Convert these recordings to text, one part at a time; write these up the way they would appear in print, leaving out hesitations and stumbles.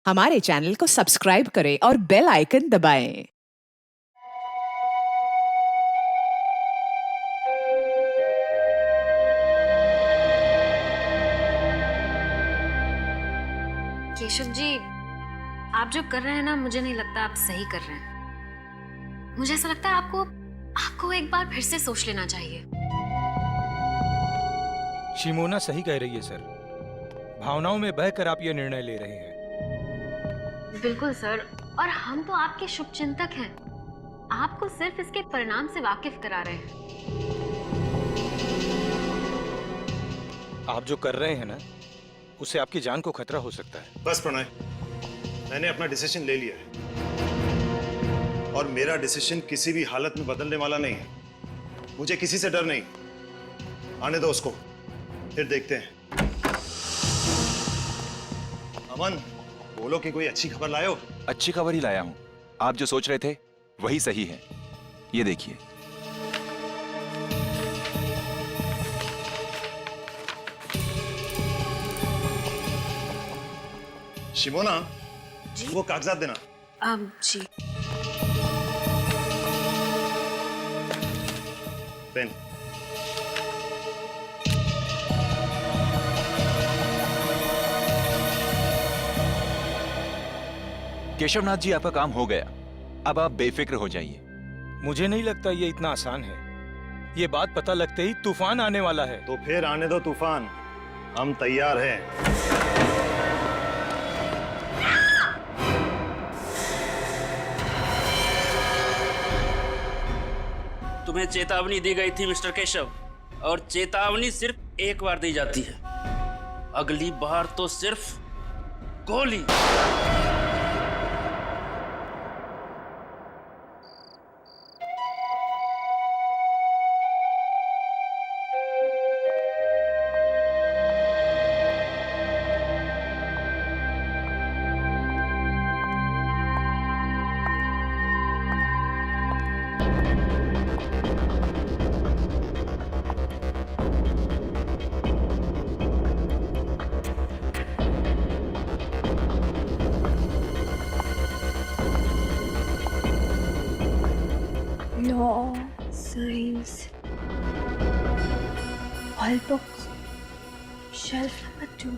हमारे चैनल को सब्सक्राइब करें और बेल आइकन दबाएं। केशव जी, आप जो कर रहे हैं ना, मुझे नहीं लगता आप सही कर रहे हैं। मुझे ऐसा लगता है आपको एक बार फिर से सोच लेना चाहिए। शिमोना सही कह रही है सर। भावनाओं में बहकर आप ये निर्णय ले रहे हैं। बिल्कुल सर, और हम तो आपके शुभचिंतक हैं। आपको सिर्फ इसके परिणाम से वाकिफ करा रहे हैं। आप जो कर रहे हैं ना, उससे आपकी जान को खतरा हो सकता है। बस प्रणय, मैंने अपना डिसीजन ले लिया है और मेरा डिसीजन किसी भी हालत में बदलने वाला नहीं है। मुझे किसी से डर नहीं। आने दो उसको, फिर देखते हैं। अमन, बोलो कि कोई अच्छी खबर लाए हो। अच्छी खबर ही लाया हूं। आप जो सोच रहे थे वही सही है। ये देखिए। शिमोना, वो कागजात देना। जी। पेन। केशवनाथ जी, आपका काम हो गया। अब आप बेफिक्र हो जाइए। मुझे नहीं लगता ये इतना आसान है। ये बात पता लगते ही तूफान आने वाला है। तो फिर आने दो तूफान, हम तैयार हैं। तुम्हें चेतावनी दी गई थी मिस्टर केशव, और चेतावनी सिर्फ एक बार दी जाती है। अगली बार तो सिर्फ गोली। Law, science, all books, shelf number 2.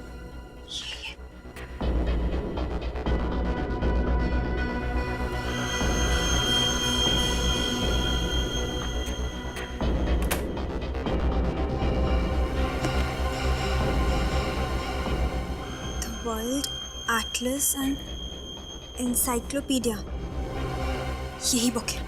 The World Atlas and Encyclopedia. यही बुक है।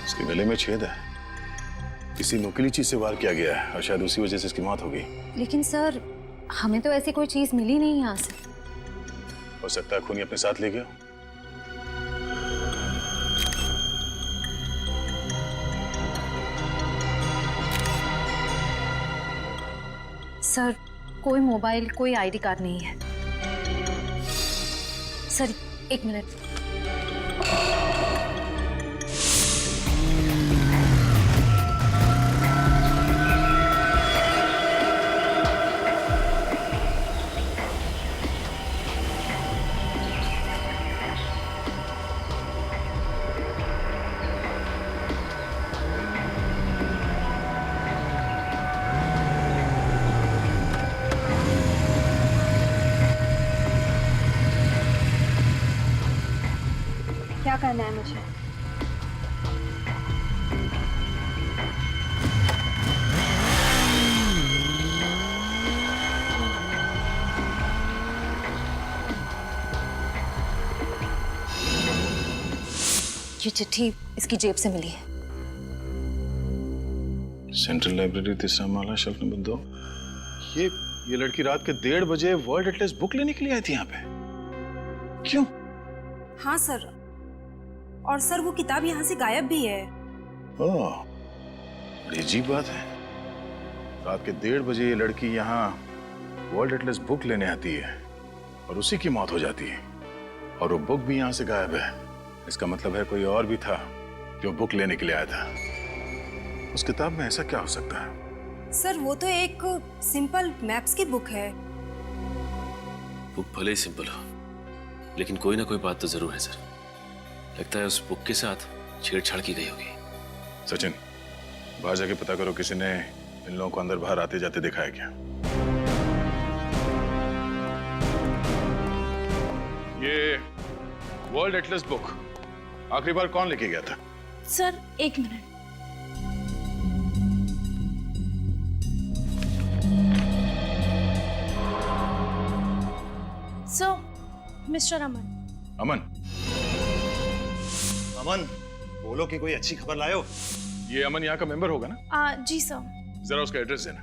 इसके गले में छेद है। किसी नुकीली चीज से वार किया गया है और शायद उसी वजह से इसकी मौत हो गई। लेकिन सर, हमें तो ऐसी कोई चीज मिली नहीं यहाँ से। हो सकता है खूनी अपने साथ ले गया। सर, कोई मोबाइल, कोई आईडी कार्ड नहीं है। सर, एक मिनट। क्या करना है मुझे? ये चिट्ठी इसकी जेब से मिली है। सेंट्रल लाइब्रेरी, तीसरा माला, शेल्फ नंबर 2। ये लड़की रात के 1:30 बजे वर्ल्ड एटलस बुक लेने के लिए आई थी यहाँ पे। क्यों? हाँ सर, और सर वो किताब यहाँ से गायब भी है। ओह, बड़ी अजीब बात है। रात के 1:30 बजे ये लड़की यहाँ वर्ल्ड एटलस बुक लेने आती है और उसी की मौत हो जाती है, और वो बुक भी यहाँ से गायब है। इसका मतलब है कोई और भी था जो बुक लेने के लिए आया था। उस किताब में ऐसा क्या हो सकता है? सर वो तो एक सिंपल मैप्स की बुक है। बुक भले ही सिंपल हो, लेकिन कोई ना कोई बात तो जरूर है सर। लगता है उस बुक के साथ छेड़छाड़ की गई होगी। सचिन, बाहर जाके पता करो किसी ने इन लोगों को अंदर बाहर आते जाते देखा है क्या। ये वर्ल्ड एटलस बुक आखिरी बार कौन लेके गया था? Sir 1 minute. सर, मिस्टर अमन। अमन? अमन, बोलो कि कोई अच्छी खबर लाए हो। ये अमन यहाँ का मेंबर होगा ना? जी सर। जरा उसका एड्रेस देना।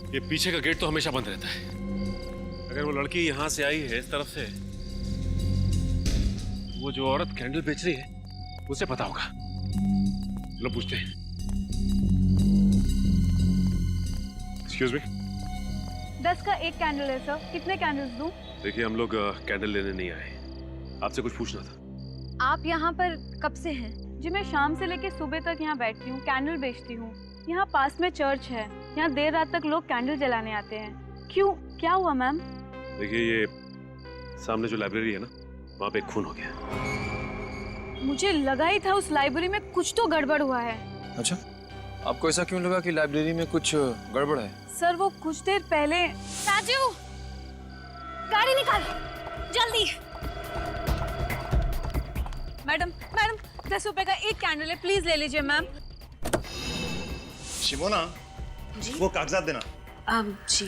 ये पीछे का गेट तो हमेशा बंद रहता है। अगर वो लड़की यहाँ से आई है इस तरफ से, वो जो औरत कैंडल बेच रही है उसे पता होगा। लो पूछते हैं। Excuse me. 10 का 1 कैंडल है सर, कितने कैंडल्स दूं? देखिए, हम लोग कैंडल लेने नहीं आए, आपसे कुछ पूछना था। आप यहाँ पर कब से हैं? जी मैं शाम से लेके सुबह तक यहाँ बैठती हूँ, कैंडल बेचती हूँ। यहाँ पास में चर्च है, यहाँ देर रात तक लोग कैंडल जलाने आते हैं। क्यों, क्या हुआ मैम? देखिए, ये सामने जो लाइब्रेरी है ना, वहाँ पे एक खून हो गया। मुझे लगा ही था उस लाइब्रेरी में कुछ तो गड़बड़ हुआ है। अच्छा, आपको ऐसा क्यों लगा कि लाइब्रेरी में कुछ गड़बड़ है? सर वो कुछ देर पहले। राजू, गाड़ी निकाल जल्दी। मैडम 10 रुपए का 1 कैंडल है, प्लीज ले लीजिए मैम। शिमोना, वो कागजात देना। जी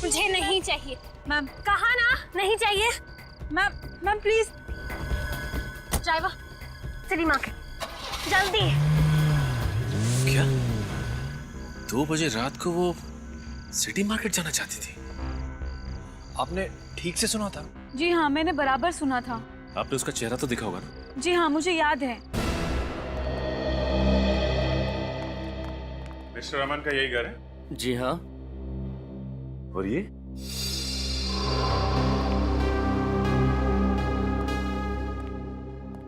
मुझे नहीं चाहिए। मैम कहा ना नहीं चाहिए। Ma'am please. Driver, city market जल्दी। क्या 2 बजे रात को वो सिटी मार्केट जाना चाहती थी? आपने ठीक से सुना था? जी हाँ, मैंने बराबर सुना था। आपने उसका चेहरा तो देखा होगा ना? जी हाँ, मुझे याद है। मिस्टर अमन का यही घर है? जी हाँ। और ये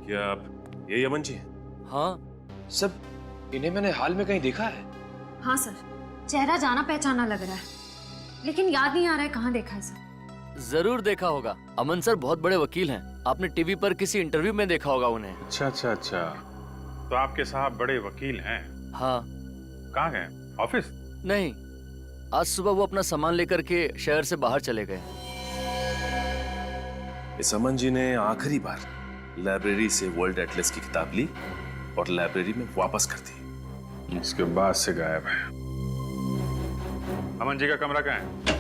क्या आप यही अमन जी हैं? हाँ सब, इन्हें मैंने हाल में कहीं देखा है। हाँ सर, चेहरा जाना पहचाना लग रहा है, लेकिन याद नहीं आ रहा है कहाँ देखा है सर। जरूर देखा होगा, अमन सर बहुत बड़े वकील हैं। आपने टीवी पर किसी इंटरव्यू में देखा होगा उन्हें। अच्छा, तो आपके साहब बड़े वकील हैं? हाँ। कहाँ गए? ऑफिस? नहीं, आज सुबह वो अपना सामान लेकर के शहर से बाहर चले गए। इस अमन जी ने आखिरी बार लाइब्रेरी से वर्ल्ड एटलस की किताब ली और लाइब्रेरी में वापस कर दी। उसके बाद से गायब है। अमन जी का कमरा कहाँ है?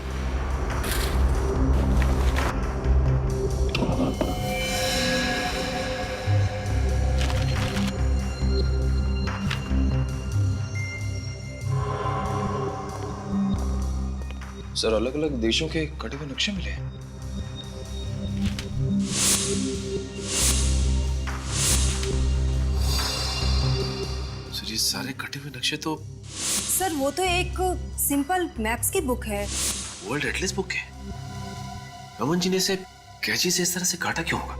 सर अलग अलग देशों के कटे हुए नक्शे मिले हैं। सर ये सारे कटे हुए नक्शे तो सर वो तो एक सिंपल मैप्स की बुक है। वर्ल्ड एटलस बुक है। अमन जी ने इसे कैंची से इस तरह से काटा क्यों होगा?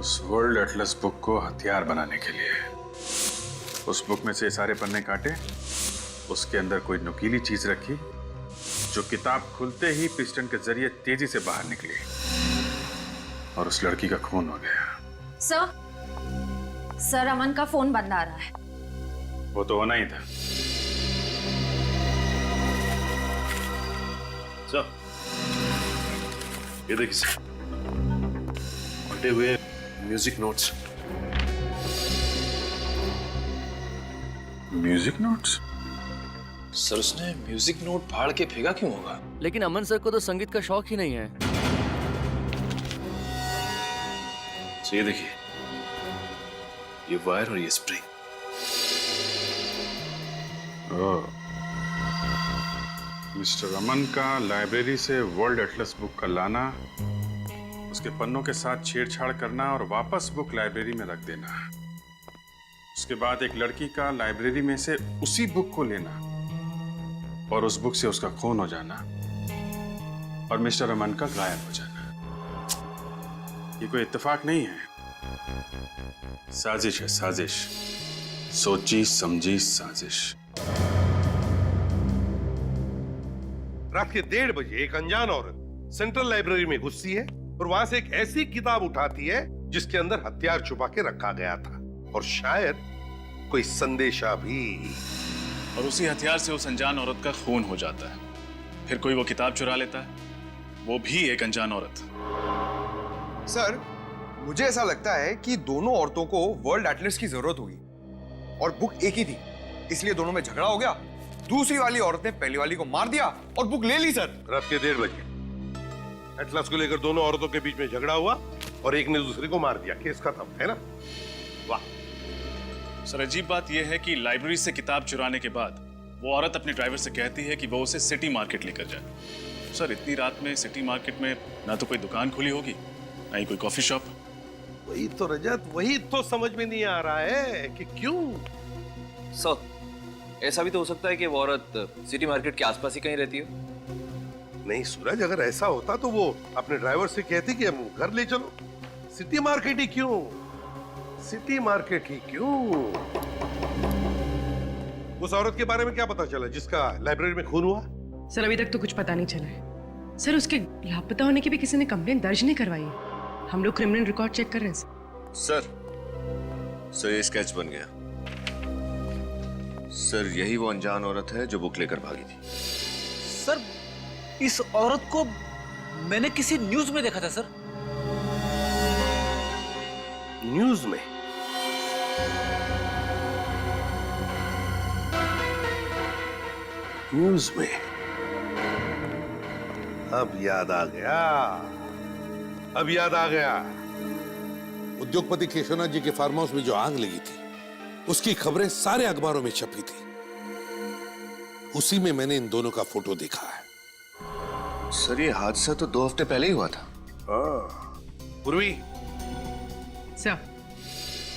उस वर्ल्ड एटलस बुक को हथियार बनाने के लिए। उस बुक में से सारे पन्ने काटे, उसके अंदर कोई नुकीली चीज रखी जो किताब खुलते ही पिस्टन के जरिए तेजी से बाहर निकली और उस लड़की का खून हो गया। सर अमन का फोन बंद आ रहा है। वो तो होना ही था। सर ये देखिए सर, फटे हुए music notes. Music notes? Sir उसने म्यूजिक नोट फाड़ के फेंका क्यों होगा? लेकिन अमन सर को तो संगीत का शौक ही नहीं है। सो ये देखिए, ये वायर और ये स्प्रिंग। मिस्टर अमन का लाइब्रेरी से वर्ल्ड एटलस बुक का लाना, उसके पन्नों के साथ छेड़छाड़ करना और वापस बुक लाइब्रेरी में रख देना। उसके बाद एक लड़की का लाइब्रेरी में से उसी बुक को लेना और उस बुक से उसका खून हो जाना और मिस्टर अमन का गायब हो जाना। ये कोई इत्तेफाक नहीं है, साजिश है, साजिश, सोची समझी साजिश। रात के 1:30 बजे एक अनजान औरत सेंट्रल लाइब्रेरी में घुसती है और वहां से एक ऐसी किताब उठाती है जिसके अंदर हथियार छुपा के रखा गया था और शायद कोई संदेशा भी। और उसी हथियार से उस अनजान औरत का खून हो जाता है। फिर कोई वो किताब चुरा लेता है, वो भी एक अनजान औरत। सर, मुझे ऐसा लगता है कि दोनों औरतों को वर्ल्ड एटलस की जरूरत होगी और बुक एक ही थी, इसलिए दोनों में झगड़ा हो गया। दूसरी वाली औरत ने पहली वाली को मार दिया और बुक ले ली। सर, रात के 1:30 बजे एटलस को लेकर दोनों औरतों के बीच में झगड़ा हुआ और एक ने दूसरे को मार दिया, केस खत्म, है ना? वाह। सर, अजीब बात यह है कि लाइब्रेरी से किताब चुराने के बाद वो औरत अपने ड्राइवर से कहती है कि वो उसे सिटी मार्केट लेकर जाए। सर, इतनी रात में सिटी मार्केट में ना तो कोई दुकान खुली होगी, ना ही कोई कॉफी शॉप। वही तो रजत, वही तो समझ में नहीं आ रहा है कि क्यों। सर, ऐसा भी तो हो सकता है कि वो औरत सिटी मार्केट के आसपास ही कहीं रहती हो। नहीं सूरज, अगर ऐसा होता तो वो अपने ड्राइवर से कहती कि हम घर ले चलो। सिटी मार्केट ही क्यों? सिटी मार्केट ही क्यों? उस औरत के बारे में क्या पता चला जिसका लाइब्रेरी में खून हुआ? सर, अभी तक तो कुछ पता नहीं चला है। सर, उसके लापता होने की भी किसी ने कंप्लेंट दर्ज नहीं करवाई है। हम लोग क्रिमिनल रिकॉर्ड चेक कर रहे हैं। सर, ये स्केच बन गया। सर, यही वो अनजान औरत है जो बुक लेकर भागी थी। सर, इस औरत को मैंने किसी न्यूज में देखा था। सर, न्यूज में? न्यूज में? अब याद आ गया, अब याद आ गया। उद्योगपति केशवनाथ जी के फार्म हाउस में जो आग लगी थी, उसकी खबरें सारे अखबारों में छपी थी। उसी में मैंने इन दोनों का फोटो देखा है। सर, ये हादसा तो 2 हफ्ते पहले ही हुआ था। पूर्वी, सर,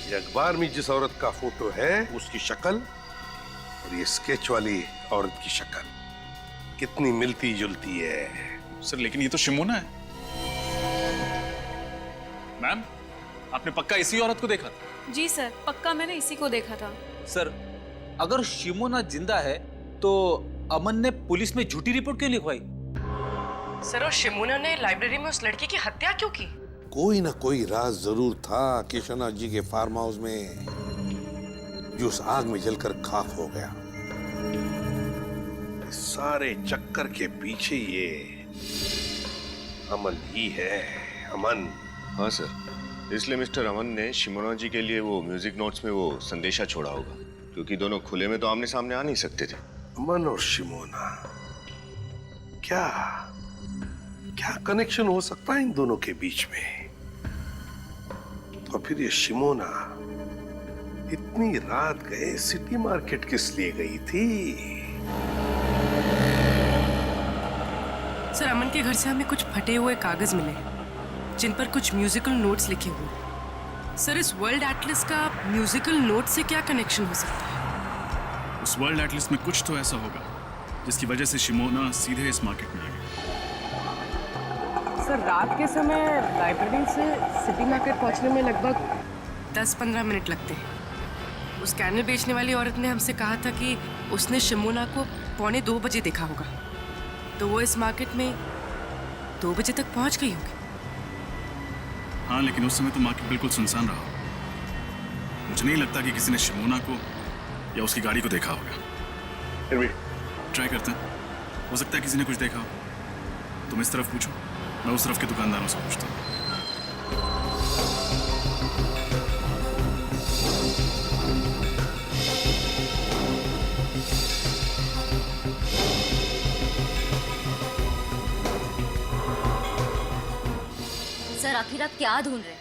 ये अखबार में जिस औरत का फोटो है उसकी शक्ल और ये स्केच वाली औरत की शक्ल कितनी मिलती जुलती है। सर, लेकिन ये तो शिमोना है। मैम, आपने पक्का इसी औरत को देखा था? जी सर, पक्का मैंने इसी को देखा था। सर, अगर शिमोना जिंदा है तो अमन ने पुलिस में झूठी रिपोर्ट क्यों लिखवाई? सर, और शिमोना ने लाइब्रेरी में उस लड़की की हत्या क्यों की? कोई ना कोई राज जरूर था केशवनाथ जी के फार्म हाउस में, जो उस आग में जलकर खाक हो गया। सारे चक्कर के पीछे ये अमन ही है, अमन। हाँ सर, इसलिए मिस्टर अमन ने शिमोना जी के लिए वो म्यूजिक नोट्स में वो संदेशा छोड़ा होगा, क्योंकि दोनों खुले में तो आमने सामने आ नहीं सकते थे। अमन और शिमोना, क्या क्या कनेक्शन हो सकता है इन दोनों के बीच में? तो फिर ये शिमोना इतनी रात गए सिटी मार्केट किस लिए गई थी? सर, अमन के घर से हमें कुछ फटे हुए कागज मिले जिन पर कुछ म्यूजिकल नोट्स लिखे हुए। सर, इस वर्ल्ड एटलस का म्यूजिकल नोट से क्या कनेक्शन हो सकता है? उस वर्ल्ड एटलस में कुछ तो ऐसा होगा जिसकी वजह से शिमोना सीधे इस मार्केट में आ गई। सर, रात के समय लाइब्रेरी से सिटी मार्केट पहुंचने में लगभग 10-15 मिनट लगते हैं। उस कैनल बेचने वाली औरत ने हमसे कहा था कि उसने शिमोना को 1:45 बजे देखा होगा, तो वो इस मार्केट में 2 बजे तक पहुंच गई होगी। हाँ, लेकिन उस समय तो मार्केट बिल्कुल सुनसान रहा। मुझे नहीं लगता कि किसी ने शिमोना को या उसकी गाड़ी को देखा होगा। ट्राई करते हैं, हो सकता है किसी ने कुछ देखा हो। तुम इस तरफ पूछो, मैं उस तरफ के दुकानदारों से पूछता हूँ। सर, आखिर आप क्या ढूंढ रहे हैं?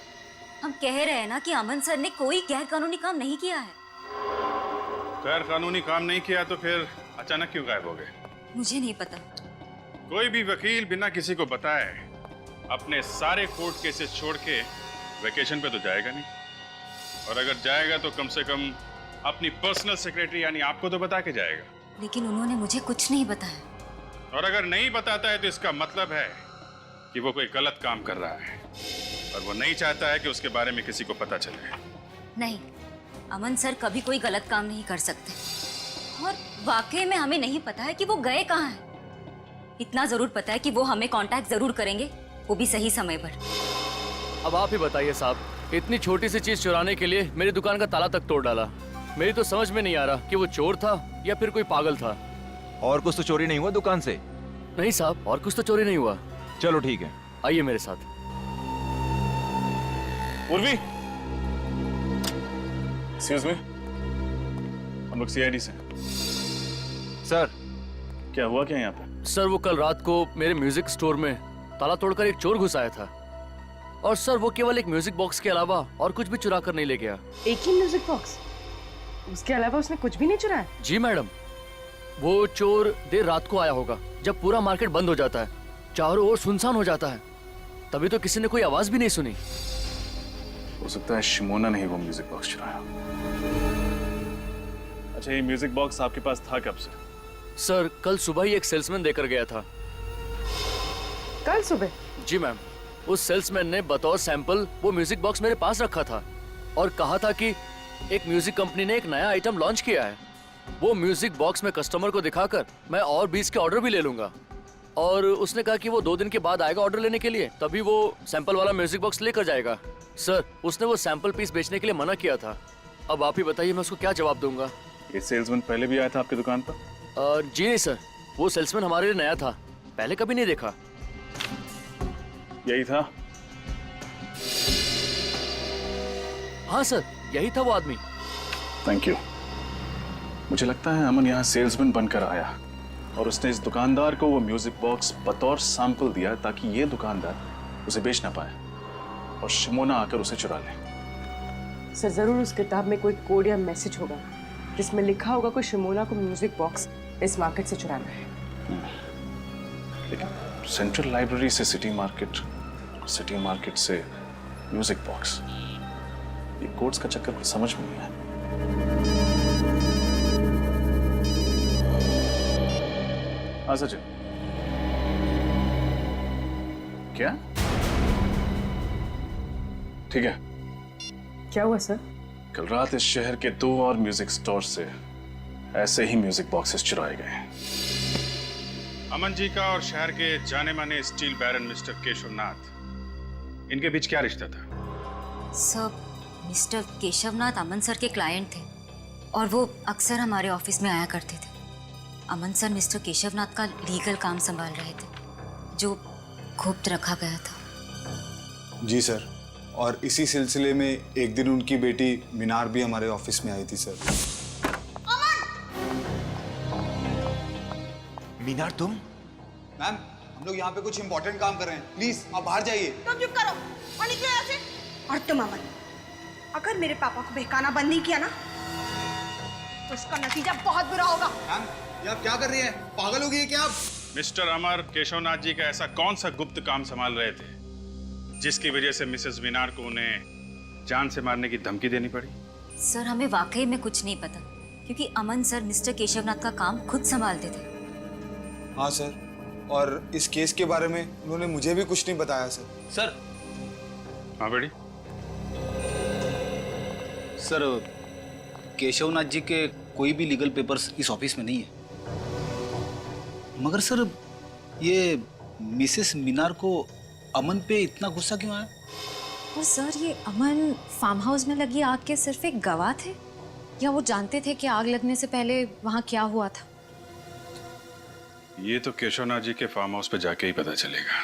हम कह रहे हैं ना कि अमन सर ने कोई गैर कानूनी काम नहीं किया है। गैर कानूनी काम नहीं किया तो फिर अचानक क्यों गायब हो गए? मुझे नहीं पता। कोई भी वकील बिना किसी को बताए अपने सारे कोर्ट केसेस छोड़ के वेकेशन पे तो जाएगा नहीं, और अगर जाएगा तो कम से कम अपनी पर्सनल सेक्रेटरी यानी आपको तो बता के जाएगा। लेकिन उन्होंने मुझे कुछ नहीं बताया। और अगर नहीं बताता है तो इसका मतलब है कि वो कोई गलत काम कर रहा है और वो नहीं चाहता है कि उसके बारे में किसी को पता चले। नहीं, अमन सर कभी कोई गलत काम नहीं कर सकते, और वाकई में हमें नहीं पता है कि वो गए कहाँ हैं। इतना जरूर पता है कि वो हमें कांटेक्ट जरूर करेंगे, वो भी सही समय पर। अब आप ही बताइए साहब, इतनी छोटी सी चीज चुराने के लिए मेरी दुकान का ताला तक तोड़ डाला। मेरी तो समझ में नहीं आ रहा कि वो चोर था या फिर कोई पागल था। और कुछ तो चोरी नहीं हुआ दुकान से? नहीं साहब, और कुछ तो चोरी नहीं हुआ। चलो ठीक है, आइए मेरे साथ। उर्वी, एक्सक्यूज मी, हम लोग सीआईडी से। सर, क्या हुआ क्या यहाँ पे? सर, वो कल रात को मेरे म्यूजिक स्टोर में ताला तोड़कर एक चोर घुस आया था, और सर वो केवल एक म्यूजिक बॉक्स के अलावा और कुछ भी चुरा कर नहीं ले गया। एक ही म्यूजिक बॉक्स? उसके अलावा उसने कुछ भी नहीं चुराया? जी मैडम, वो चोर देर रात को आया होगा जब पूरा मार्केट बंद हो जाता है, चारों ओर सुनसान हो जाता है, तभी तो किसी ने कोई आवाज भी नहीं सुनी। हो सकता है शिमोना ने ही वो म्यूजिक बॉक्स चुराया। अच्छा, ये म्यूजिक बॉक्स आपके पास था कब से? सर, कल सुबह ही एक सेल्समैन देकर गया था। कल सुबह? जी मैम, उस सेल्समैन ने बतौर सैंपल वो म्यूजिक बॉक्स मेरे पास रखा था और कहा था कि एक म्यूजिक कंपनी ने एक नया आइटम लॉन्च किया है, वो म्यूजिक बॉक्स में कस्टमर को दिखाकर मैं और 20 के ऑर्डर भी ले लूंगा। और उसने कहा कि वो 2 दिन के बाद आएगा ऑर्डर लेने के लिए, तभी वो सैंपल वाला म्यूजिक बॉक्स लेकर जाएगा। सर, उसने वो सैंपल पीस बेचने के लिए मना किया था। अब आप ही बताइए मैं उसको क्या जवाब दूंगा। ये सेल्समैन पहले भी आया था आपकी दुकान पर? जी नहीं सर, वो सेल्समैन हमारे लिए नया था, पहले कभी नहीं देखा। यही था? हाँ सर, यही था वो आदमी। Thank you. मुझे लगता है अमन यहाँ सेल्समैन बनकर आया और उसने इस दुकानदार को वो म्यूजिक बॉक्स बतौर सैंपल दिया ताकि ये दुकानदार उसे बेच ना पाए और शिमोना आकर उसे चुरा ले। सर, जरूर उस किताब में कोई कोड या मैसेज होगा जिसमें लिखा होगा कि शिमोना को म्यूजिक बॉक्स इस मार्केट से चुराना है। लेकिन सेंट्रल लाइब्रेरी से सिटी मार्केट से म्यूजिक बॉक्स, ये कोड्स का चक्कर कुछ समझ में नहीं आया। हाँ सचिन, क्या? ठीक है। क्या हुआ सर? कल रात इस शहर के 2 और म्यूजिक स्टोर से ऐसे ही म्यूजिक बॉक्सेस चुराए गए। अमन जी का और शहर के जाने माने स्टील बैरन मिस्टर केशवनाथ, इनके बीच क्या रिश्ता था? सर, मिस्टर केशवनाथ अमन सर के क्लाइंट थे और वो अक्सर हमारे ऑफिस में आया करते थे। अमन सर मिस्टर केशवनाथ का लीगल काम संभाल रहे थे जो गुप्त रखा गया था। जी सर, और इसी सिलसिले में एक दिन उनकी बेटी मीनार भी हमारे ऑफिस में आई थी सर। मीनार, तुम? मैम, हम लोग यहाँ पे कुछ इंपॉर्टेंट काम कर रहे हैं, प्लीज आप बाहर जाइए। तुम चुप करो और निकलो यहाँ से। और तुम अमन, अगर मेरे पापा को बहकाना बंद नहीं किया ना तो उसका नतीजा बहुत बुरा होगा। मैम, ये आप क्या कर रही हैं? पागल हो गई है क्या आप? मिस्टर अमर केशवनाथ जी का ऐसा कौन सा गुप्त काम संभाल रहे थे जिसकी वजह से मिसेस मीनार को उन्हें जान से मारने की धमकी देनी पड़ी? सर, हमें वाकई में कुछ नहीं पता क्योंकि अमन सर मिस्टर केशवनाथ का काम खुद संभालते थे। हाँ सर, और इस केस के बारे में उन्होंने मुझे भी कुछ नहीं बताया सर। सर। हाँ बेटी। सर, केशवनाथ जी के कोई भी लीगल पेपर्स इस ऑफिस में नहीं है, मगर सर ये मिसेस मीनार को अमन पे इतना गुस्सा क्यों आया? और सर, ये अमन फार्म हाउस में लगी आग के सिर्फ एक गवाह थे या वो जानते थे कि आग लगने से पहले वहां क्या हुआ था? ये तो केशवनाथ जी के फार्म हाउस पे जाके ही पता चलेगा।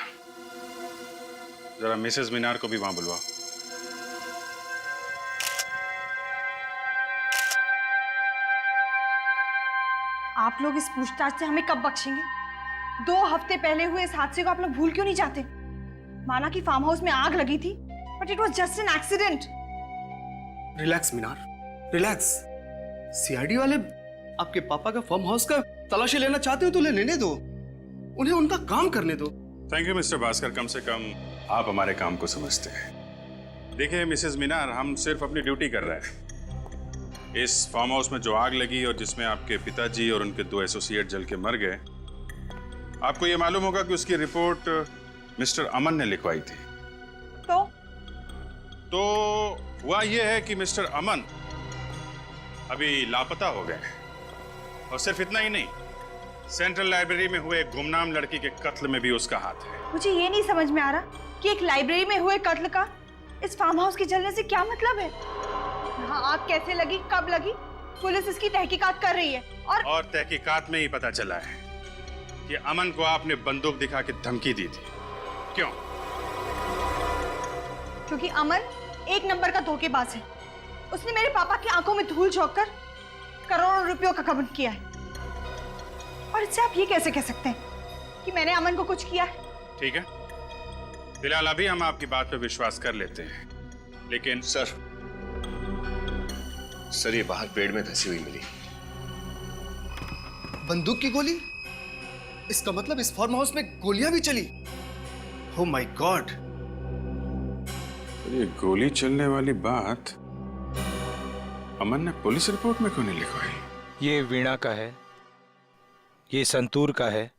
जरा मिसेस मीनार को भी वहां बुलवाओ। आप लोग इस पूछताछ से हमें कब बख्शेंगे? 2 हफ्ते पहले हुए इस हादसे को आप लोग भूल क्यों नहीं जाते? माना कि फार्म हाउस में आग लगी थी, But it was just an accident. Relax Minar, relax. CID वाले आपके पापा का फार्म हाउस का तलाशी लेना चाहते हो तो लेने दो, उन्हें उनका काम करने दो। थैंक यू मिस्टर भास्कर, कम से कम आप हमारे काम को समझते हैं। देखिए मिसेस मीनार, हम सिर्फ अपनी ड्यूटी कर रहे हैं। इस फार्म हाउस में जो आग लगी और जिसमें आपके पिताजी और उनके 2 एसोसिएट जल के मर गए, आपको ये मालूम होगा कि उसकी रिपोर्ट मिस्टर अमन ने लिखवाई थी। तो हुआ ये है कि मिस्टर अमन अभी लापता हो गए हैं। और सिर्फ इतना ही नहीं, सेंट्रल लाइब्रेरी में हुए एक गुमनाम लड़की के कत्ल में भी उसका हाथ है। मुझे ये नहीं समझ में आ रहा कि एक लाइब्रेरी में हुए कत्ल का इस फार्म हाउस के जलने से क्या मतलब है। यहाँ आग कैसे लगी, कब लगी, पुलिस इसकी तहकीकात कर रही है। और तहकीकात में ही पता चला है कि अमन को आपने बंदूक दिखा के धमकी दी थी। क्यों? क्योंकि अमन एक नंबर का धोखेबाज है। उसने मेरे पापा की आंखों में धूल झोंक कर करोड़ों रुपयों का घमंड किया है। और इससे आप ये कैसे कह सकते हैं कि मैंने अमन को कुछ किया है? ठीक है, फिलहाल अभी हम आपकी बात पर विश्वास कर लेते हैं, लेकिन सर ये बाहर पेड़ में धंसी हुई मिली। बंदूक की गोली? इसका मतलब इस फार्म हाउस में गोलियां भी चली। Oh my God. ये गोली चलने वाली बात अमन ने पुलिस रिपोर्ट में क्यों नहीं लिखवाई? ये वीणा का है, ये संतूर का है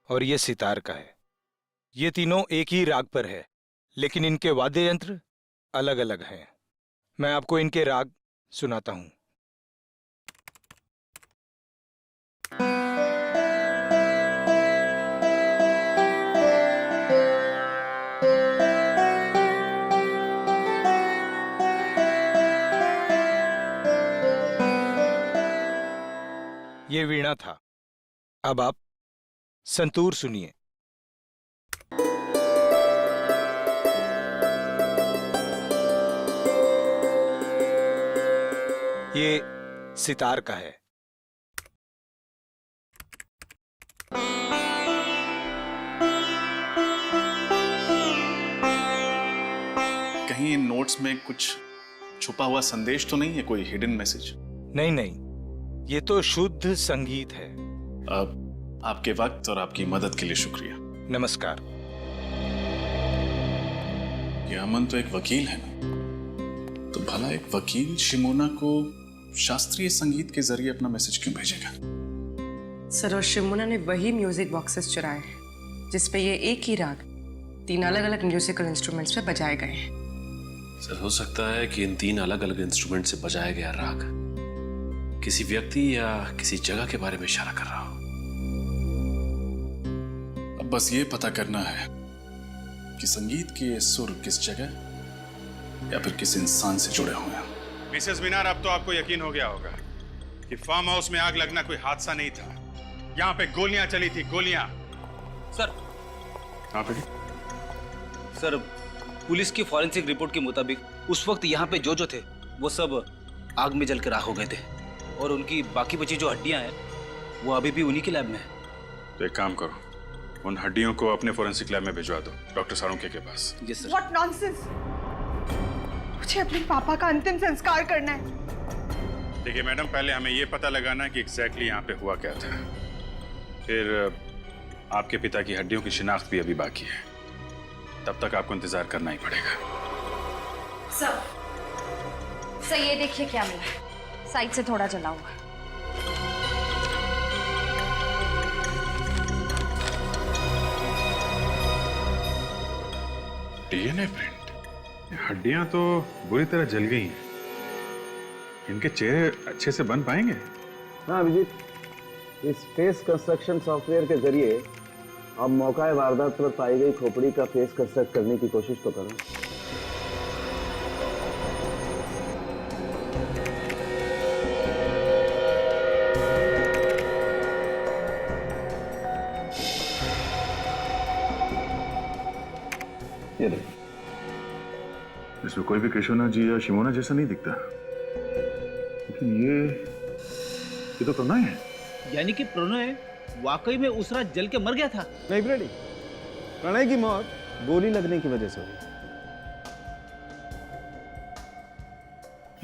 और ये सितार का है। ये तीनों एक ही राग पर है, लेकिन इनके वाद्य यंत्र अलग अलग हैं। मैं आपको इनके राग सुनाता हूं। ये वीणा था। अब आप संतूर सुनिए। ये सितार का है। कहीं इन नोट्स में कुछ छुपा हुआ संदेश तो नहीं है, कोई हिडन मैसेज? नहीं नहीं, ये तो शुद्ध संगीत है। आपके वक्त और आपकी मदद के लिए शुक्रिया। नमस्कार। ये अमन तो एक वकील है ना, तो भला एक वकील शिमोना को शास्त्रीय संगीत के जरिए अपना मैसेज क्यों भेजेगा? सर, और शिमोना ने वही म्यूजिक बॉक्सेस चुराए जिसपे ये एक ही राग 3 अलग अलग म्यूजिकल इंस्ट्रूमेंट्स पे बजाए गए हैं। सर, हो सकता है कि इन 3 अलग अलग इंस्ट्रूमेंट से बजाया गया राग किसी व्यक्ति या किसी जगह के बारे में इशारा कर रहा हो। अब बस ये पता करना है कि संगीत के सुर किस जगह या फिर किस इंसान से जुड़े हुए हैं। मिसेस मीनार, अब तो आपको यकीन हो गया होगा कि फार्म हाउस में आग लगना कोई हादसा नहीं था। यहाँ पे गोलियां चली थी, गोलियां। सर। हाँ बेटी। सर, पुलिस की फॉरेंसिक रिपोर्ट के मुताबिक उस वक्त यहाँ पे जो थे वो सब आग में जल के राख हो गए थे, और उनकी बाकी बची जो हड्डियां हैं वो अभी भी उन्हीं के लैब में है। तो एक काम करो, उन हड्डियों को अपने फॉरेंसिक लैब में भिजवा दो, डॉक्टर सारुंके के पास। Yes sir. What nonsense! मुझे अपने पापा का अंतिम संस्कार करना है। देखिए मैडम, पहले हमें ये पता लगाना है कि एग्जैक्टली यहाँ पे हुआ क्या था। फिर आपके पिता की हड्डियों की शिनाख्त भी अभी बाकी है, तब तक आपको इंतजार करना ही पड़ेगा। सर ये देखिए क्या मिला, साइड से थोड़ा जला हुआ। DNA print. हड्डियां तो बुरी तरह जल गई हैं। इनके चेहरे अच्छे से बन पाएंगे? हाँ अभिजीत, इस फेस कंस्ट्रक्शन सॉफ्टवेयर के जरिए आप मौका वारदात पर पाई गई खोपड़ी का फेस कंस्ट्रक्ट करने की कोशिश तो करो। ये देखो, इसमें कोई भी केशवनाथ जी या शिमोना जैसा नहीं दिखता, लेकिन ये तो प्रणय है। यानी कि प्रणय वाकई में उस रात जल के मर गया था? नहीं प्रणय, प्रणय की मौत गोली लगने की वजह से हुई।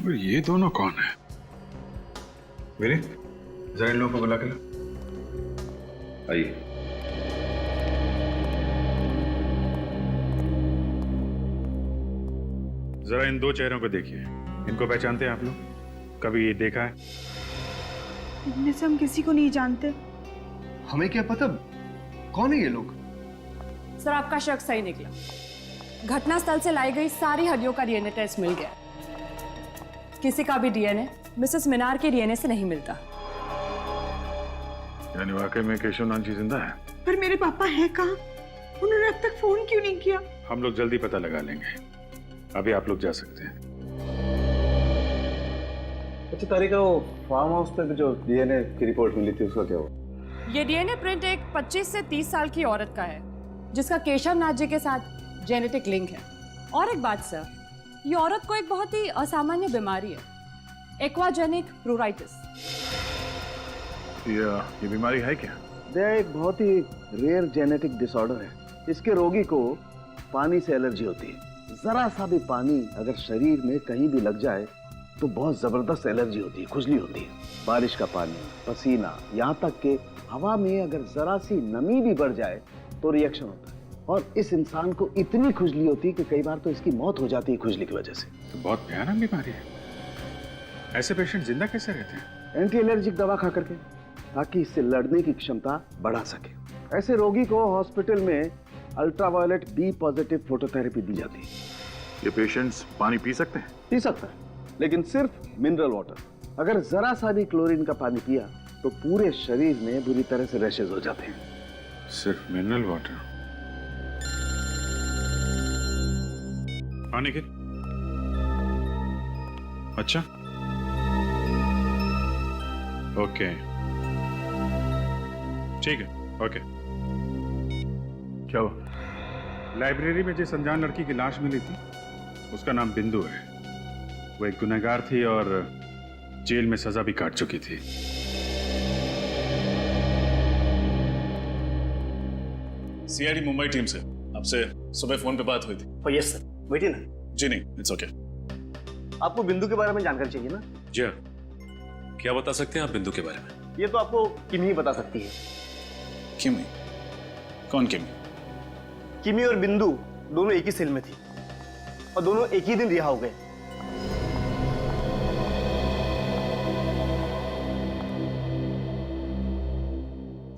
और ये दोनों कौन है? मेरे जरा इन लोगों को बुला के लो। आइए। जरा इन दो चेहरों को देखिए, इनको पहचानते हैं आप लोग? कभी ये देखा है? इनमें से हम किसी को नहीं जानते। हमें क्या पता कौन है ये लोग? सर आपका शक सही निकला। घटनास्थल से लाई गई सारी हड्डियों का डीएनए टेस्ट मिल गया। किसी का भी डीएनए मिसेस मीनार के डीएनए से नहीं मिलता। यानी वाकई में केशवनाथ जी जिंदा है? पर मेरे पापा हैं कहाँ? उन्होंने अब तक फोन क्यों नहीं किया? हम लोग जल्दी पता लगा लेंगे, अभी आप लोग जा सकते हैं। अच्छा तारिका, वो फार्म हाउस पे जो डीएनए की रिपोर्ट मिली थी उसका क्या हुआ? ये डीएनए प्रिंट एक 25 से 30 साल की औरत का है जिसका केशव नाथ जी के साथ जेनेटिक लिंक है। और एक बात सर, ये औरत को एक बहुत ही असामान्य बीमारी है, एक्वाजेनिक प्लूराइटिस। ये बीमारी है क्या? यह एक बहुत ही रेयर जेनेटिक डिसऑर्डर है। इसके रोगी को पानी से एलर्जी होती है। जरा सा भी पानी अगर शरीर में कहीं भी लग जाए तो बहुत जबरदस्त एलर्जी होती है, खुजली होती है। बारिश का पानी, पसीना, यहाँ तक कि हवा में अगर जरा सी नमी भी बढ़ जाए तो रिएक्शन होता है। और इस इंसान को इतनी खुजली होती है कि कई बार तो इसकी मौत हो जाती है खुजली की वजह से। तो बहुत भयानक बीमारी है। ऐसे पेशेंट जिंदा कैसे रहते हैं? एंटी एलर्जिक दवा खा करके, ताकि इससे लड़ने की क्षमता बढ़ा सके। ऐसे रोगी को हॉस्पिटल में अल्ट्रावायलेट बी पॉजिटिव फोटोथेरेपी दी जाती है। ये पेशेंट्स पानी पी सकते हैं? पी सकता है, लेकिन सिर्फ मिनरल वाटर। अगर जरा सा भी क्लोरीन का पानी पिया तो पूरे शरीर में बुरी तरह से रैशेज हो जाते हैं। सिर्फ मिनरल वाटर? पानी के? अच्छा, ओके, ठीक है, ओके। क्या हुआ? लाइब्रेरी में जिस अनजान लड़की की लाश मिली थी उसका नाम बिंदु है। वो एक गुनहगार थी और जेल में सजा भी काट चुकी थी। सीआईडी मुंबई टीम से आपसे सुबह फोन पे बात हुई थी। यस सर, बैठिए ना। जी नहीं, इट्स ओके। आपको बिंदु के बारे में जानकारी चाहिए ना? जी हाँ, क्या बता सकते हैं आप बिंदु के बारे में? ये तो आपको किमी बता सकती है। किमी? कौन किमी? किमी और बिंदु दोनों एक ही सेल में थी और दोनों एक ही दिन रिहा हो गए।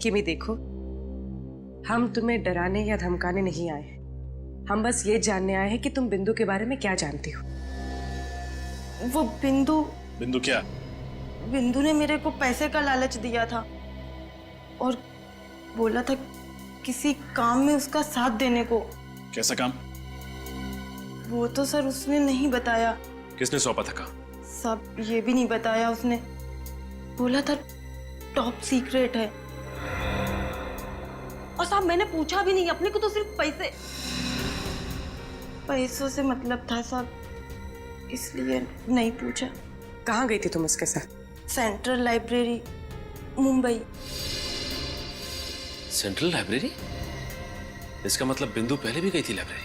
किमी देखो, हम तुम्हें डराने या धमकाने नहीं आए हैं। हम बस ये जानने आए हैं कि तुम बिंदु के बारे में क्या जानती हो। वो बिंदु क्या? बिंदु ने मेरे को पैसे का लालच दिया था और बोला था किसी काम में उसका साथ देने को। कैसा काम? वो तो सर उसने नहीं बताया। किसने सौंपा था काम? सब ये भी नहीं बताया उसने। बोला था टॉप सीक्रेट है। और साहब मैंने पूछा भी नहीं, अपने को तो सिर्फ पैसों से मतलब था साहब, इसलिए नहीं पूछा। कहाँ गई थी तुम उसके साथ? Central library, Mumbai. Central library? इसका मतलब बिंदु पहले भी गई थी लाइब्रेरी?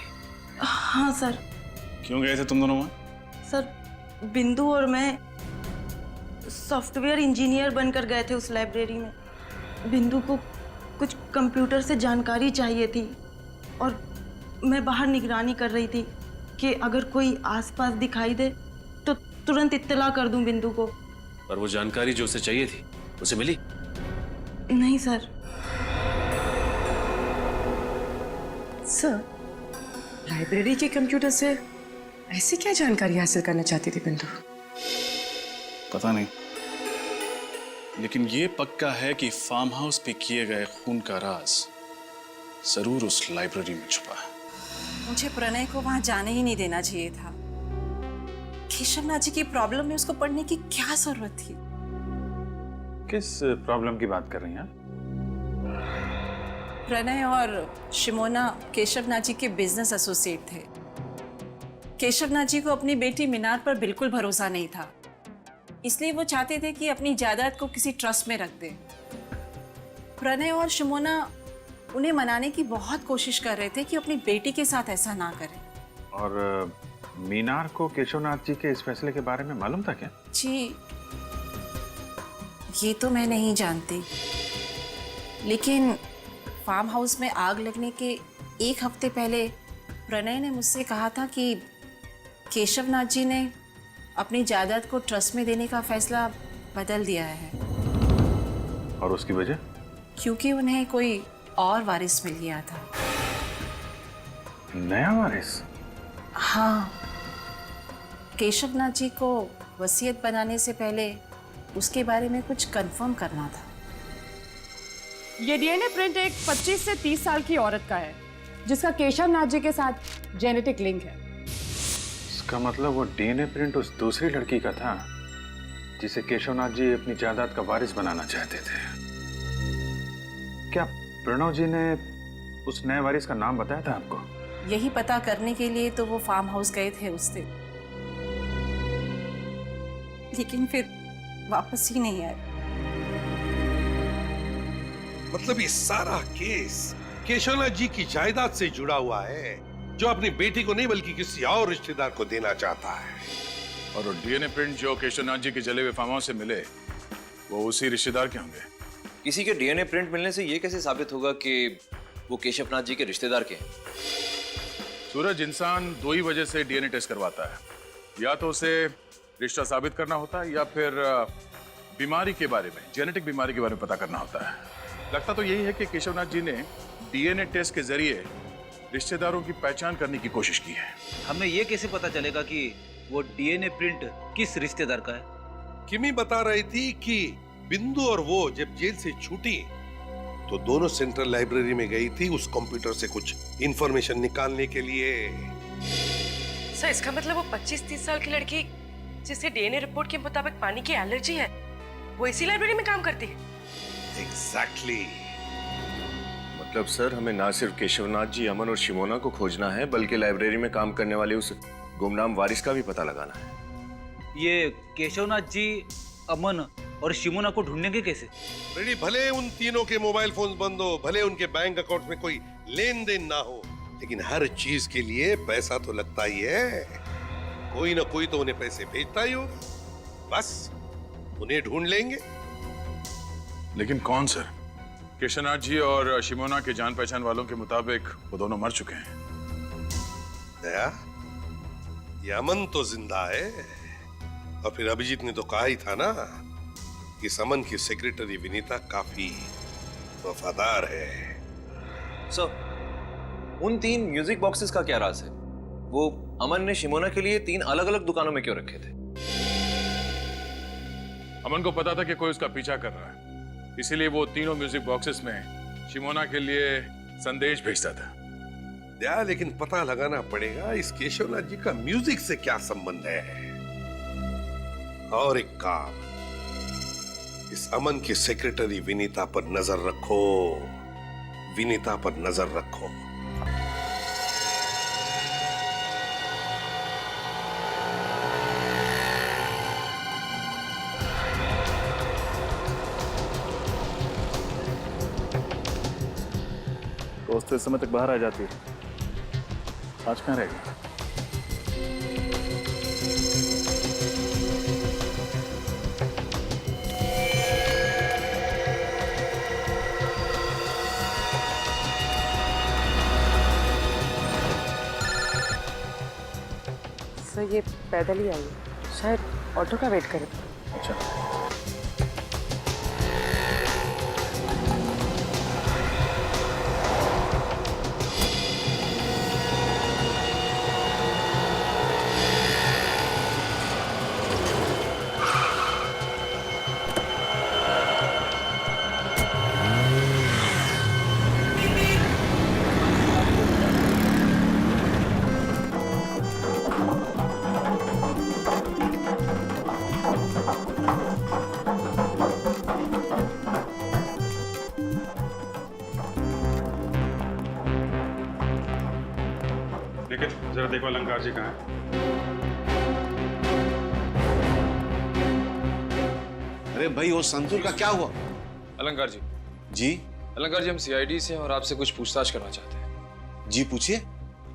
हाँ सर। क्यों गए थे तुम दोनों वहां? सर बिंदु और मैं सॉफ्टवेयर इंजीनियर बनकर गए थे उस लाइब्रेरी में। बिंदु को कुछ कंप्यूटर से जानकारी चाहिए थी और मैं बाहर निगरानी कर रही थी कि अगर कोई आसपास दिखाई दे तो तुरंत इत्तला कर दूं बिंदु को। पर वो जानकारी जो उसे चाहिए थी उसे मिली? नहीं सर। सर, लाइब्रेरी के कंप्यूटर से ऐसी क्या जानकारी हासिल करना चाहती थी बिंदु? पता नहीं, लेकिन ये पक्का है कि फार्म हाउस पे किए गए खून का राज जरूर उस लाइब्रेरी में छुपा है। मुझे प्रणय को वहां जाने ही नहीं देना चाहिए था। केशवनाथ जी की प्रॉब्लम में उसको पढ़ने की क्या जरूरत थी? किस प्रॉब्लम की बात कर रही हैं? प्रणय और शिमोना केशवनाथ जी के बिजनेस एसोसिएट थे। केशवनाथ जी को अपनी बेटी मीनार पर बिल्कुल भरोसा नहीं था, इसलिए वो चाहते थे कि अपनी जायदाद को किसी ट्रस्ट में रख दे। प्रणय और शिमोना उन्हें मनाने की बहुत कोशिश कर रहे थे कि अपनी बेटी के साथ ऐसा ना करें। और मीनार को केशवनाथ जी के इस फैसले के बारे में मालूम था क्या? जी ये तो मैं नहीं जानती, लेकिन फार्म हाउस में आग लगने के एक हफ्ते पहले प्रणय ने मुझसे कहा था कि केशवनाथ जी ने अपनी जायदाद को ट्रस्ट में देने का फैसला बदल दिया है। और उसकी वजह? क्योंकि उन्हें कोई और वारिस मिल गया था। नया वारिस? हाँ, केशवनाथ जी को वसीयत बनाने से पहले उसके बारे में कुछ कंफर्म करना था। ये डीएनए प्रिंट एक 25 से 30 साल की औरत का है जिसका केशवनाथ जी के साथ जेनेटिक लिंक है। इसका मतलब वो डीएनए प्रिंट उस दूसरी लड़की का था जिसे केशवनाथ जी अपनी जायदाद का वारिस बनाना चाहते थे। क्या प्रणव जी ने उस नए वारिस का नाम बताया था आपको? यही पता करने के लिए तो वो फार्म हाउस गए थे उस दिन, लेकिन फिर वापस ही नहीं आए। मतलब ये सारा केस केशवनाथ जी की जायदाद से जुड़ा हुआ है, जो अपनी बेटी को नहीं बल्कि किसी और रिश्तेदार को देना चाहता है। और वो डीएनए प्रिंट जो केशवनाथ जी के जले हुए फार्म हाउस से मिले वो उसी रिश्तेदार के होंगे। किसी के डीएनए प्रिंट मिलने से ये कैसे साबित होगा कि वो केशवनाथ जी के रिश्तेदार के हैं? सूरज, इंसान दो ही वजह से डीएनए टेस्ट करवाता है, या तो उसे रिश्ता साबित करना होता है या फिर बीमारी के बारे में, जेनेटिक बीमारी के बारे में पता करना होता है। लगता तो यही है कि केशवनाथ जी ने डीएनए टेस्ट के जरिए रिश्तेदारों की पहचान करने की कोशिश की है। हमें ये कैसे पता चलेगा कि वो डीएनए प्रिंट किस रिश्तेदार का है? किमी बता रही थी कि बिंदु और वो जब जेल से छूटी तो दोनों सेंट्रल लाइब्रेरी में गई थी उस कंप्यूटर से कुछ इंफॉर्मेशन निकालने के लिए। सर इसका मतलब वो 25-30 साल की लड़की जिसे डीएनए रिपोर्ट के मुताबिक पानी की एलर्जी है, वो इसी लाइब्रेरी में काम करती है? एग्जैक्टली। मतलब सर, हमें ना सिर्फ केशवनाथ जी, अमन और शिमोना को खोजना है, बल्कि लाइब्रेरी में काम करने वाले उस गुमनाम वारिस का भी पता लगाना है। ये केशवनाथ जी, अमन और शिमोना को ढूंढेंगे कैसे? रेडी, भले उन तीनों के मोबाइल फोन बंद हो, भले उनके बैंक अकाउंट में कोई लेन देन ना हो, लेकिन हर चीज के लिए पैसा तो लगता ही है। कोई ना कोई तो उन्हें पैसे भेजता ही होगा। बस उन्हें ढूंढ लेंगे। लेकिन कौन सर? केशवनाथ जी और शिमोना के जान पहचान वालों के मुताबिक वो दोनों मर चुके हैं। दया, ये अमन तो जिंदा है, और फिर अभिजीत ने तो कहा ही था ना कि अमन की सेक्रेटरी विनीता काफी वफादार है। सर, उन 3 म्यूजिक बॉक्सेस का क्या राज है? वो अमन ने शिमोना के लिए 3 अलग-अलग दुकानों में क्यों रखे थे? अमन को पता था कि कोई उसका पीछा कर रहा है, इसीलिए वो तीनों म्यूजिक बॉक्सेस में शिमोना के लिए संदेश भेजता था। दया, लेकिन पता लगाना पड़ेगा इस केशवनाथ जी का म्यूजिक से क्या संबंध है। और एक काम, इस अमन की सेक्रेटरी विनीता पर नजर रखो, विनीता पर नजर रखो। दोस्त इस समय तक बाहर आ जाती है, आज कहाँ रहेगी? सर ये पैदल ही आई है, शायद ऑटो का वेट करे। अच्छा, जरा देखो अलंकार जी कहाँ है। अरे भाई, वो संतूर का क्या हुआ? अलंकार जी। जी? अलंकार जी, हम सीआईडी से हैं और आपसे कुछ पूछताछ करना चाहते हैं। जी पूछिए।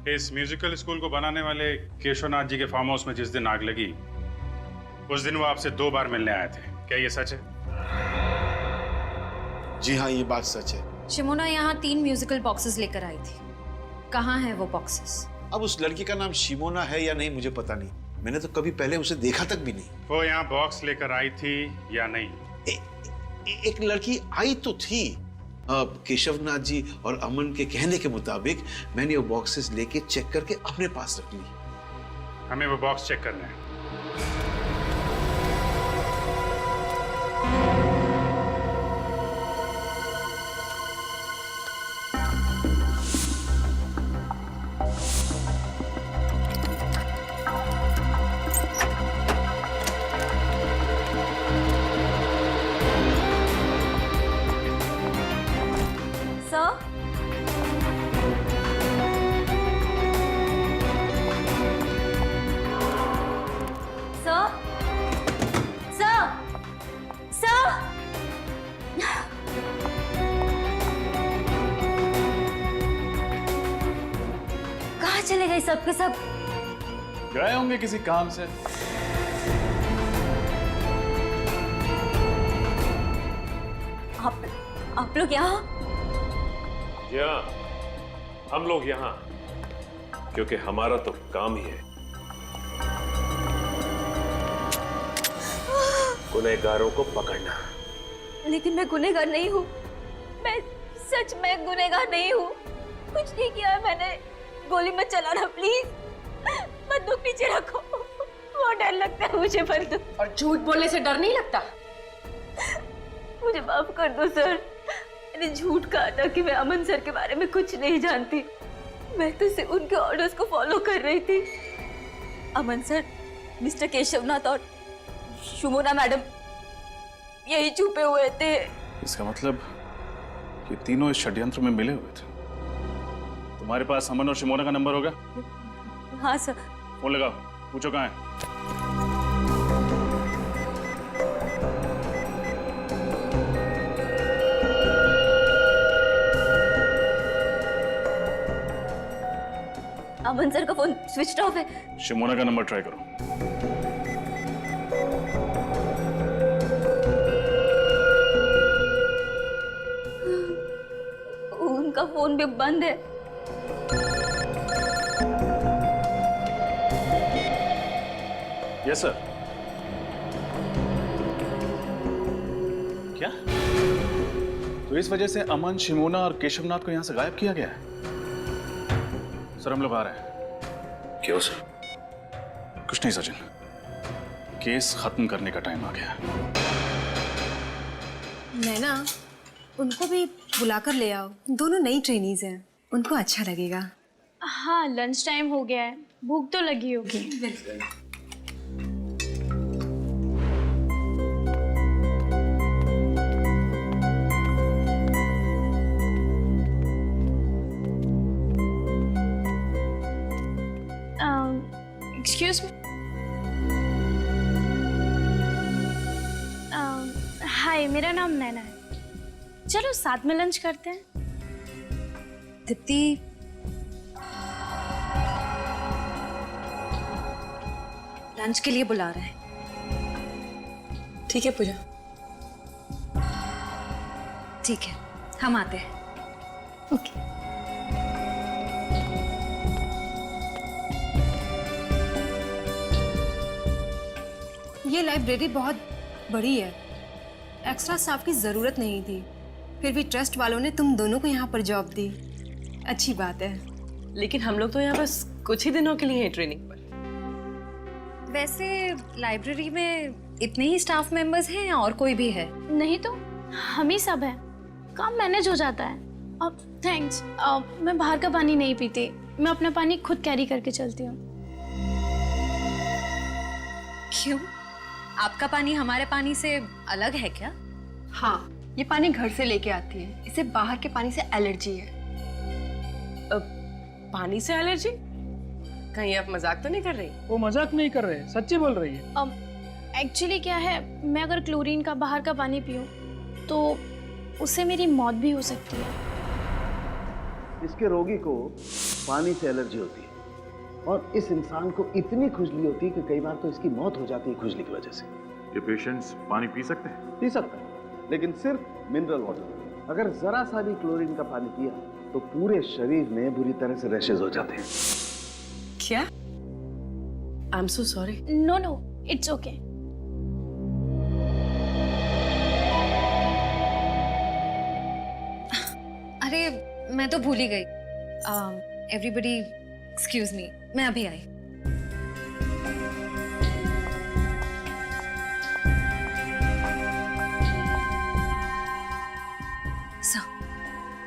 इस म्यूजिकल स्कूल को बनाने वाले केशवनाथ जी के फार्म हाउस में जिस दिन आग लगी उस दिन वो आपसे 2 बार मिलने आए थे, क्या ये सच है? जी हाँ, ये बात सच है। शिमोना यहाँ 3 म्यूजिकल बॉक्सेस लेकर आई थी। कहाँ है वो बॉक्सेस? अब उस लड़की का नाम शिमोना है या नहीं मुझे पता नहीं, मैंने तो कभी पहले उसे देखा तक भी नहीं। वो यहाँ बॉक्स लेकर आई थी या नहीं? एक लड़की आई तो थी। केशवनाथ जी और अमन के कहने के मुताबिक मैंने वो बॉक्सेस लेके चेक करके अपने पास रख ली। हमें वो बॉक्स चेक करना है। चले गए सब के सब? गए होंगे किसी काम से। आप लोग यहाँ? जी हाँ, हम लोग यहाँ क्योंकि हमारा तो काम ही है गुनहगारों को पकड़ना। लेकिन मैं गुनहगार नहीं हूँ, मैं सच में गुनहगार नहीं हूँ। कुछ नहीं किया है मैंने। गोली मत चलाना प्लीज, बंदूक पीछे रखो, बहुत डर लगता है मुझे बंदूक। और झूठ बोलने से डर नहीं लगता? मुझे माफ कर दो सर, मैंने झूठ कहा था कि मैं अमन सर के बारे में कुछ नहीं जानती। मैं तो सिर्फ उनके ऑर्डर्स को फॉलो कर रही थी। अमन सर, मिस्टर केशवनाथ और शिमोना मैडम यही छुपे हुए थे। इसका मतलब ये तीनों इस षड्यंत्र में मिले हुए थे। तुम्हारे पास अमन और शिमोना का नंबर होगा? हाँ सर। फोन लगाओ, पूछो कहाँ है। अमन सर का फोन स्विच ऑफ है। शिमोना का नंबर ट्राई करो। उनका फोन भी बंद है। Yes sir. क्या? तो इस वजह से अमन, शिमोना और केशवनाथ को यहां से गायब किया गया है? सर हम लोग आ रहे हैं। क्यों सर? कुछ नहीं सचिन, केस खत्म करने का टाइम आ गया। नैना, उनको भी बुलाकर ले आओ, दोनों नई ट्रेनीज हैं, उनको अच्छा लगेगा। हाँ, लंच टाइम हो गया है, भूख तो लगी होगी। बिल्कुल। Excuse me. हाय, मेरा नाम नैना है। चलो साथ में लंच करते हैं। दीप्ति, लंच के लिए बुला रहे हैं। ठीक है पूजा। ठीक है, हम आते हैं। ओके। ये लाइब्रेरी बहुत बड़ी है, एक्स्ट्रा स्टाफ की ज़रूरत नहीं थी, फिर भी ट्रस्ट वालों ने तुम दोनों को यहाँ पर जॉब दी। अच्छी बात है। लेकिन हम लोग तो यहाँ बस कुछ ही दिनों के लिए हैं ट्रेनिंग पर। वैसे लाइब्रेरी में इतने ही स्टाफ मेंबर्स हैं या और कोई भी है? नहीं तो हम ही सब हैं, काम मैनेज हो जाता है। अब थैंक्स, मैं बाहर का पानी नहीं पीती, मैं अपना पानी खुद कैरी करके चलती हूँ। क्यों? आपका पानी हमारे पानी से अलग है क्या? हाँ, ये पानी घर से लेके आती है, इसे बाहर के पानी से एलर्जी है। पानी से एलर्जी? कहीं आप मजाक तो नहीं कर रही? वो मजाक नहीं कर रहे, सच्ची बोल रही है। एक्चुअली क्या है, मैं अगर क्लोरीन का बाहर का पानी पीऊं तो उससे मेरी मौत भी हो सकती है। इसके रोगी को पानी से एलर्जी होती है और इस इंसान को इतनी खुजली होती है कि कई बार तो इसकी मौत हो जाती है खुजली की वजह से। ये पेशेंट्स पानी पी सकते हैं? पी सकते हैं, लेकिन सिर्फ मिनरल वाटर। अगर जरा सा भी क्लोरीन का पानी पिया तो पूरे शरीर में बुरी तरह से रैशेज हो जाते हैं। क्या? I am so sorry. No no, it's okay. अरे मैं तो भूल ही गई। एवरीबडी एक्सक्यूज मी, मैं अभी आई।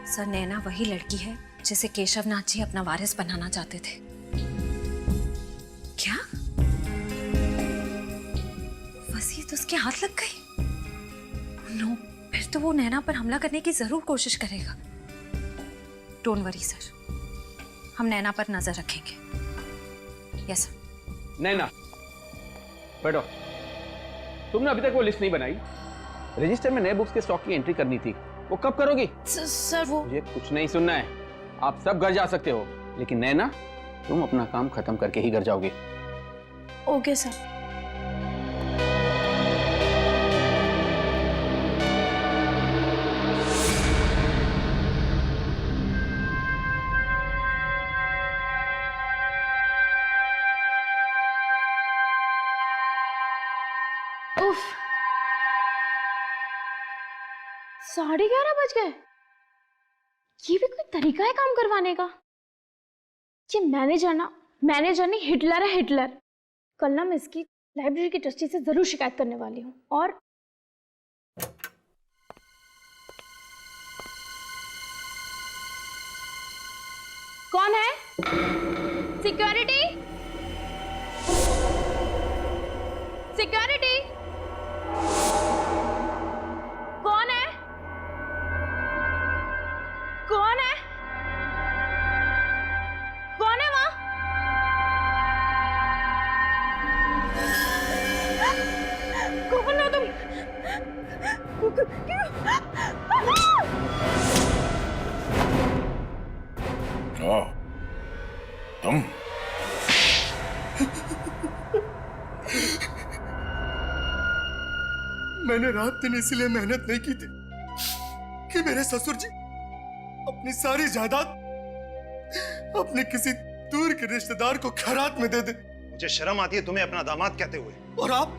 सर, नैना वही लड़की है जिसे केशवनाथ जी अपना वारिस बनाना चाहते थे। क्या वसीयत उसके हाथ लग गई? नो, फिर तो वो नैना पर हमला करने की जरूर कोशिश करेगा। डोंट वरी सर, हम नैना पर नजर रखेंगे। Yes sir. नैना बैठो। तुमने अभी तक वो लिस्ट नहीं बनाई। रजिस्टर में नए बुक्स के स्टॉक की एंट्री करनी थी, वो कब करोगी? सर वो मुझे कुछ नहीं सुनना है। आप सब घर जा सकते हो, लेकिन नैना तुम अपना काम खत्म करके ही घर जाओगे। Okay sir. उफ, 11:30 बज गए। ये भी कोई तरीका है काम करवाने का? ये मैनेजर नहीं हिटलर है, हिटलर। कल ना मैं इसकी लाइब्रेरी की ट्रस्टी से जरूर शिकायत करने वाली हूँ। और कौन है? सिक्योरिटी, सिक्योरिटी, कौन है? कौन है? कौन है वहां? कौन हो तुम? तुम मैंने रात दिन इसलिए मेहनत नहीं की थी कि मेरे ससुर जी अपनी सारी जायदाद अपने किसी दूर के रिश्तेदार को खैरात में दे दे। मुझे शर्म आती है तुम्हें अपना दामाद कहते हुए। और आप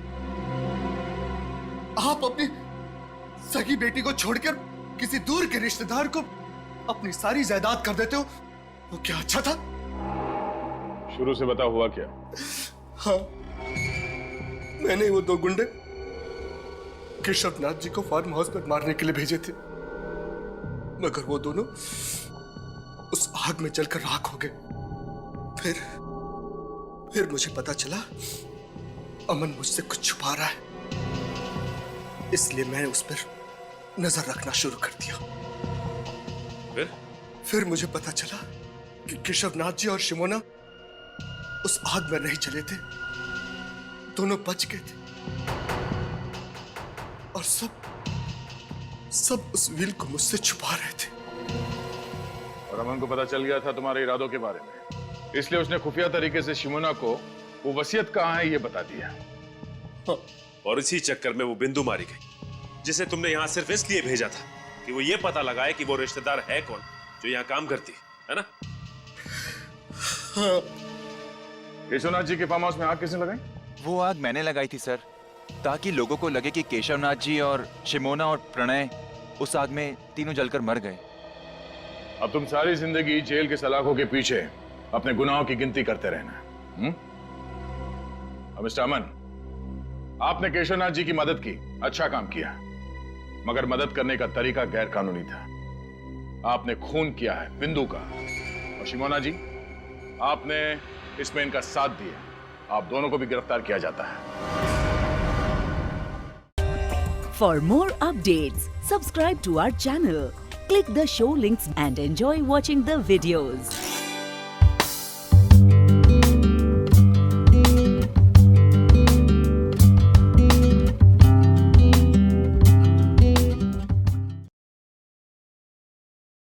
अपनी सगी बेटी को छोड़कर किसी दूर के रिश्तेदार को अपनी सारी जायदाद कर देते हो, वो क्या अच्छा था? शुरू से बता हुआ क्या? हाँ, मैंने वो दो गुंडे केशवनाथ जी को फार्म हाउस पर मारने के लिए भेजे थे, मगर वो दोनों उस आग में जलकर राख हो गए। फिर मुझे पता चला अमन मुझसे कुछ छुपा रहा है, इसलिए मैंने उस पर नजर रखना शुरू कर दिया। फिर मुझे पता चला कि केशवनाथ जी और शिमोना उस आग में नहीं जले थे, दोनों बच गए थे। और सब उस व्हील को मुझसे छुपा रहे थे। और अमन को पता चल गया था तुम्हारे इरादों के बारे में, इसलिए उसने खुफिया तरीके से शिमोना को वो वसीयत कहाँ है ये बता दिया। हाँ। और इसी चक्कर में वो बिंदु मारी गई, जिसे तुमने यहाँ सिर्फ इसलिए भेजा था कि वो ये पता लगाए कि वो रिश्तेदार है कौन जो यहाँ काम करती है ना? हाँ। केशवनाथ जी के फार्म हाउस में आग किसने लगाई? वो आग मैंने लगाई थी सर, ताकि लोगों को लगे कि केशवनाथ जी और शिमोना और प्रणय उस आग में तीनों जलकर मर गए। अब तुम सारी जिंदगी जेल के सलाखों के पीछे अपने गुनाहों की गिनती करते रहना। अब मिस्टर अमन, आपने केशवनाथ जी की मदद की, अच्छा काम किया, मगर मदद करने का तरीका गैर कानूनी था। आपने खून किया है बिंदु का, और शिमोना जी आपने इसमें इनका साथ दिया। आप दोनों को भी गिरफ्तार किया जाता है। For more updates, subscribe to our channel, click the show links and enjoy watching the videos.